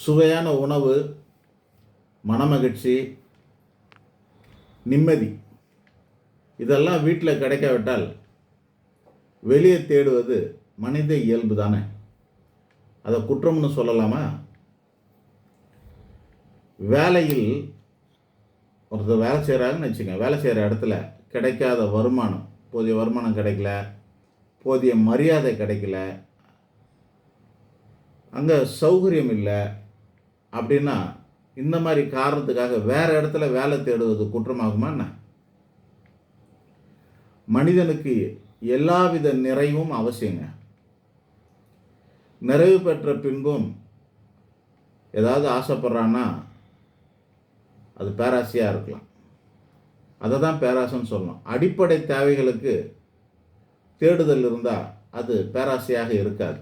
சுவையான உணவு, மனமகிழ்ச்சி, நிம்மதி இதெல்லாம் வீட்டில் கிடைக்காவிட்டால் வெளியே தேடுவது மனித இயல்பு தானே. அதை குற்றம்னு சொல்லலாமா? வேலையில் ஒருத்தர் வேலை செய்கிறாருன்னு வச்சுக்கோங்க. வேலை செய்கிற இடத்துல கிடைக்காத வருமானம், போதிய வருமானம் கிடைக்கல, போதிய மரியாதை கிடைக்கல, அங்கே சௌகரியம் இல்லை அப்படின்னா இந்த மாதிரி காரணத்துக்காக வேறு இடத்துல வேலை தேடுவது குற்றமாகுமா என்ன? மனிதனுக்கு எல்லாவித நிறைவும் அவசியங்க. நிறைவு பெற்ற பின்பும் ஏதாவது ஆசைப்படுறான்னா அது பேராசையாக இருக்கலாம். அதை தான் பேராசைன்னு சொல்லணும். அடிப்படை தேவைகளுக்கு தேடுதல் இருந்தால் அது பேராசையாக இருக்காது.